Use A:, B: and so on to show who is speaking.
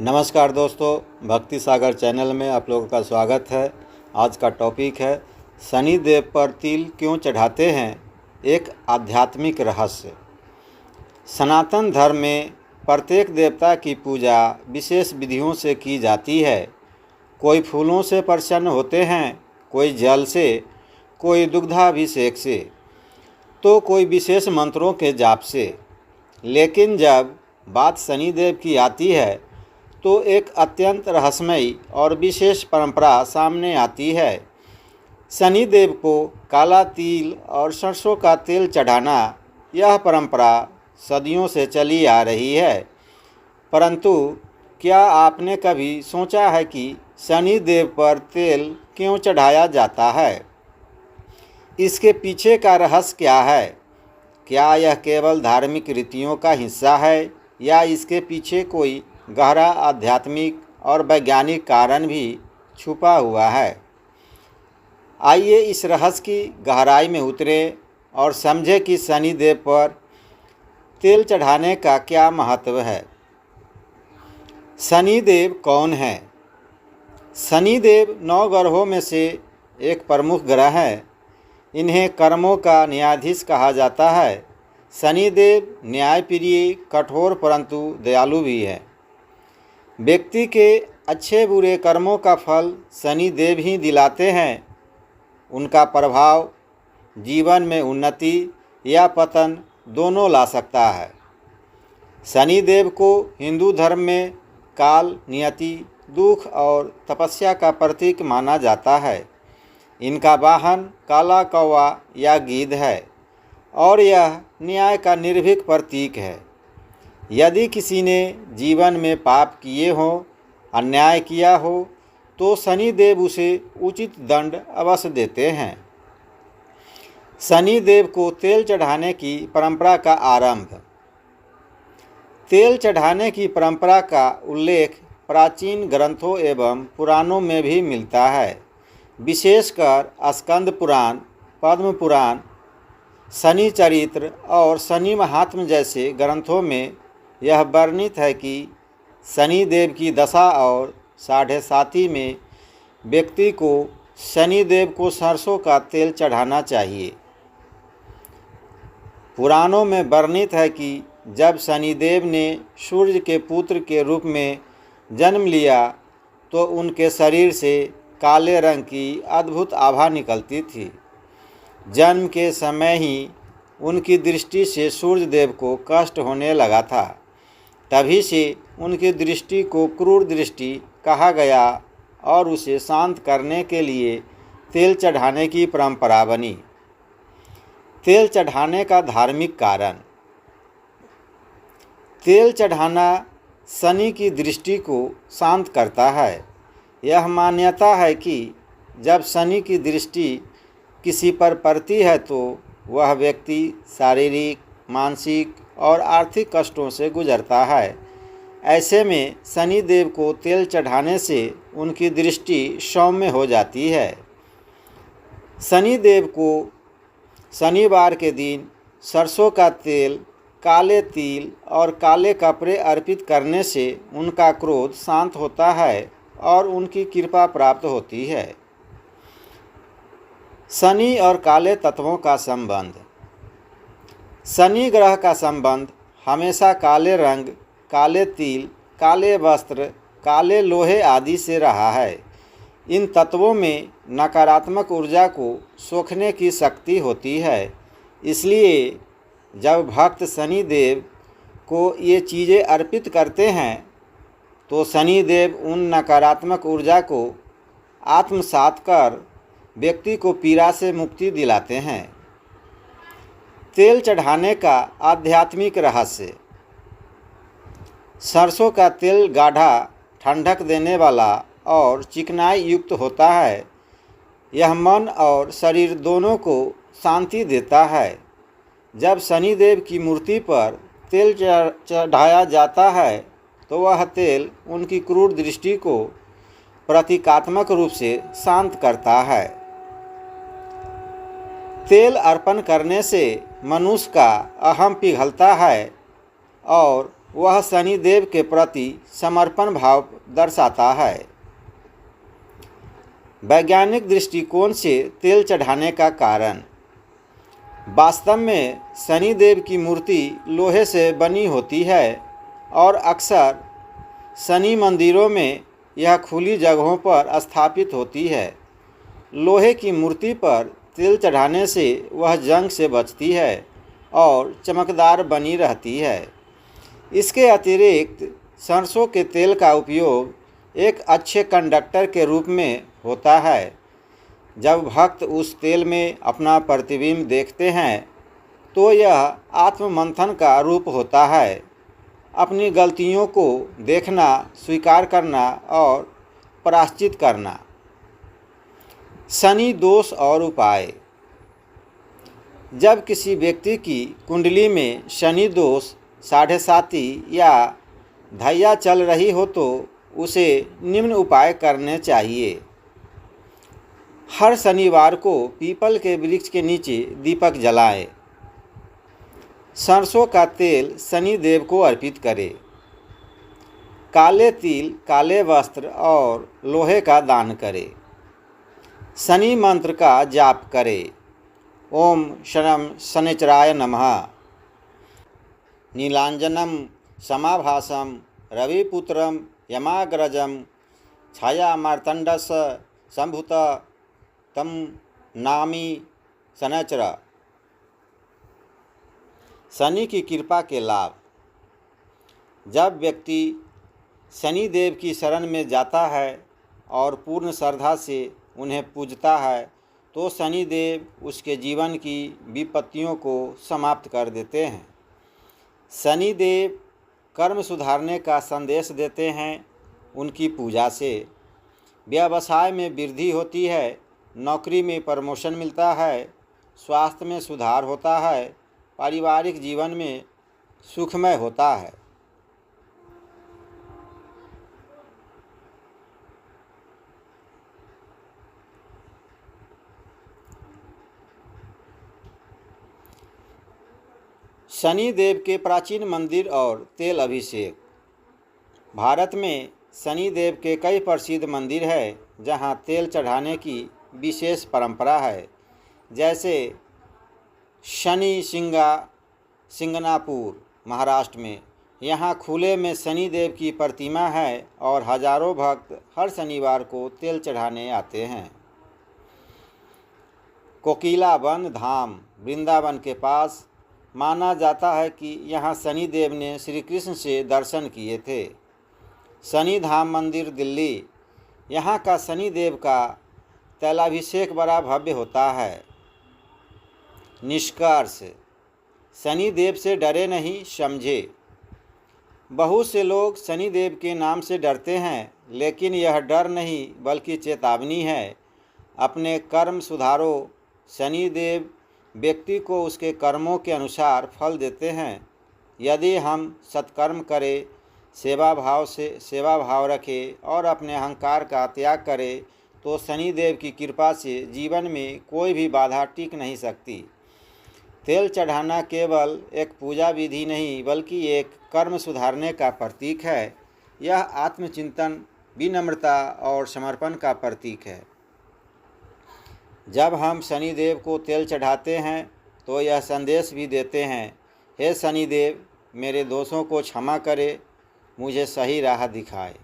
A: नमस्कार दोस्तों, भक्ति सागर चैनल में आप लोगों का स्वागत है। आज का टॉपिक है शनि देव पर तिल क्यों चढ़ाते हैं, एक आध्यात्मिक रहस्य। सनातन धर्म में प्रत्येक देवता की पूजा विशेष विधियों से की जाती है। कोई फूलों से प्रसन्न होते हैं, कोई जल से, कोई दुग्धाभिषेक से, तो कोई विशेष मंत्रों के जाप से। लेकिन जब बात शनिदेव की आती है तो एक अत्यंत रहस्यमयी और विशेष परंपरा सामने आती है। शनिदेव को काला तिल और सरसों का तेल चढ़ाना, यह परंपरा सदियों से चली आ रही है। परंतु क्या आपने कभी सोचा है कि शनिदेव पर तेल क्यों चढ़ाया जाता है? इसके पीछे का रहस्य क्या है? क्या यह केवल धार्मिक रीतियों का हिस्सा है या इसके पीछे कोई गहरा आध्यात्मिक और वैज्ञानिक कारण भी छुपा हुआ है? आइए इस रहस्य की गहराई में उतरें और समझें कि शनिदेव पर तेल चढ़ाने का क्या महत्व है। शनिदेव कौन है? शनिदेव 9 ग्रहों में से एक प्रमुख ग्रह है। इन्हें कर्मों का न्यायाधीश कहा जाता है। शनिदेव न्यायप्रिय, कठोर परंतु दयालु भी है। व्यक्ति के अच्छे बुरे कर्मों का फल शनिदेव ही दिलाते हैं। उनका प्रभाव जीवन में उन्नति या पतन दोनों ला सकता है। शनिदेव को हिंदू धर्म में काल, नियति, दुख और तपस्या का प्रतीक माना जाता है। इनका वाहन काला कौवा या गीध है और यह न्याय का निर्भीक प्रतीक है। यदि किसी ने जीवन में पाप किए हों, अन्याय किया हो, तो शनिदेव उसे उचित दंड अवश्य देते हैं। शनिदेव को तेल चढ़ाने की परंपरा का आरंभ। तेल चढ़ाने की परंपरा का उल्लेख प्राचीन ग्रंथों एवं पुराणों में भी मिलता है। विशेषकर स्कंद पुराण, पद्म पुराण, शनि चरित्र और शनि महात्म्य जैसे ग्रंथों में यह वर्णित है कि शनिदेव की दशा और 7.5 में व्यक्ति को शनिदेव को सरसों का तेल चढ़ाना चाहिए। पुराणों में वर्णित है कि जब शनिदेव ने सूर्य के पुत्र के रूप में जन्म लिया तो उनके शरीर से काले रंग की अद्भुत आभा निकलती थी। जन्म के समय ही उनकी दृष्टि से सूर्यदेव को कष्ट होने लगा था। तभी से उनकी दृष्टि को क्रूर दृष्टि कहा गया और उसे शांत करने के लिए तेल चढ़ाने की परंपरा बनी। तेल चढ़ाने का धार्मिक कारण। तेल चढ़ाना शनि की दृष्टि को शांत करता है। यह मान्यता है कि जब शनि की दृष्टि किसी पर पड़ती है तो वह व्यक्ति शारीरिक, मानसिक और आर्थिक कष्टों से गुजरता है। ऐसे में शनिदेव को तेल चढ़ाने से उनकी दृष्टि सौम्य हो जाती है। शनिदेव को शनिवार के दिन सरसों का तेल, काले तिल और काले कपड़े अर्पित करने से उनका क्रोध शांत होता है और उनकी कृपा प्राप्त होती है। शनि और काले तत्वों का संबंध। शनि ग्रह का संबंध हमेशा काले रंग, काले तिल, काले वस्त्र, काले लोहे आदि से रहा है। इन तत्वों में नकारात्मक ऊर्जा को सोखने की शक्ति होती है। इसलिए जब भक्त शनिदेव को ये चीज़ें अर्पित करते हैं तो शनिदेव उन नकारात्मक ऊर्जा को आत्मसात कर व्यक्ति को पीड़ा से मुक्ति दिलाते हैं। तेल चढ़ाने का आध्यात्मिक रहस्य। सरसों का तेल गाढ़ा, ठंडक देने वाला और चिकनाई युक्त होता है। यह मन और शरीर दोनों को शांति देता है। जब शनिदेव की मूर्ति पर तेल चढ़ाया जाता है तो वह तेल उनकी क्रूर दृष्टि को प्रतीकात्मक रूप से शांत करता है। तेल अर्पण करने से मनुष्य का अहम पिघलता है और वह शनिदेव के प्रति समर्पण भाव दर्शाता है। वैज्ञानिक दृष्टिकोण से तेल चढ़ाने का कारण। वास्तव में शनिदेव की मूर्ति लोहे से बनी होती है और अक्सर शनि मंदिरों में यह खुली जगहों पर स्थापित होती है। लोहे की मूर्ति पर तेल चढ़ाने से वह जंग से बचती है और चमकदार बनी रहती है। इसके अतिरिक्त सरसों के तेल का उपयोग एक अच्छे कंडक्टर के रूप में होता है। जब भक्त उस तेल में अपना प्रतिबिंब देखते हैं तो यह आत्ममंथन का रूप होता है। अपनी गलतियों को देखना, स्वीकार करना और प्रायश्चित करना। शनि दोष और उपाय। जब किसी व्यक्ति की कुंडली में शनि दोष, साढ़े साती या धैया चल रही हो तो उसे निम्न उपाय करने चाहिए। हर शनिवार को पीपल के वृक्ष के नीचे दीपक जलाएं। सरसों का तेल शनि देव को अर्पित करें। काले तिल, काले वस्त्र और लोहे का दान करें। शनि मंत्र का जाप करें। ओम शनम शनिचराय नमः। नीलांजनम समाभासम रविपुत्रम यमाग्रजम छाया मार्तंडस संभुत तम नामी शनैचर। शनि की कृपा के लाभ। जब व्यक्ति शनि देव की शरण में जाता है और पूर्ण श्रद्धा से उन्हें पूजता है तो शनि देव उसके जीवन की विपत्तियों को समाप्त कर देते हैं। शनि देव कर्म सुधारने का संदेश देते हैं। उनकी पूजा से व्यवसाय में वृद्धि होती है, नौकरी में प्रमोशन मिलता है, स्वास्थ्य में सुधार होता है, पारिवारिक जीवन में सुखमय होता है। शनि देव के प्राचीन मंदिर और तेल अभिषेक। भारत में शनि देव के कई प्रसिद्ध मंदिर हैं जहां तेल चढ़ाने की विशेष परंपरा है, जैसे शनि सिंगनापुर महाराष्ट्र में। यहाँ खुले में शनि देव की प्रतिमा है और हजारों भक्त हर शनिवार को तेल चढ़ाने आते हैं। कोकिलावन धाम वृंदावन के पास माना जाता है कि यहाँ शनि देव ने श्री कृष्ण से दर्शन किए थे। शनि धाम मंदिर दिल्ली। यहाँ का शनि देव का तैलाभिषेक बड़ा भव्य होता है। निष्कर्ष, शनि देव से डरे नहीं, समझे। बहुत से लोग शनि देव के नाम से डरते हैं, लेकिन यह डर नहीं बल्कि चेतावनी है। अपने कर्म सुधारो। शनि देव व्यक्ति को उसके कर्मों के अनुसार फल देते हैं। यदि हम सत्कर्म करें, सेवा भाव रखें और अपने अहंकार का त्याग करें तो शनि देव की कृपा से जीवन में कोई भी बाधा टिक नहीं सकती। तेल चढ़ाना केवल एक पूजा विधि नहीं बल्कि एक कर्म सुधारने का प्रतीक है। यह आत्मचिंतन, विनम्रता और समर्पण का प्रतीक है। जब हम शनि देव को तेल चढ़ाते हैं तो यह संदेश भी देते हैं, हे शनि देव, मेरे दोषों को क्षमा करे, मुझे सही राह दिखाए।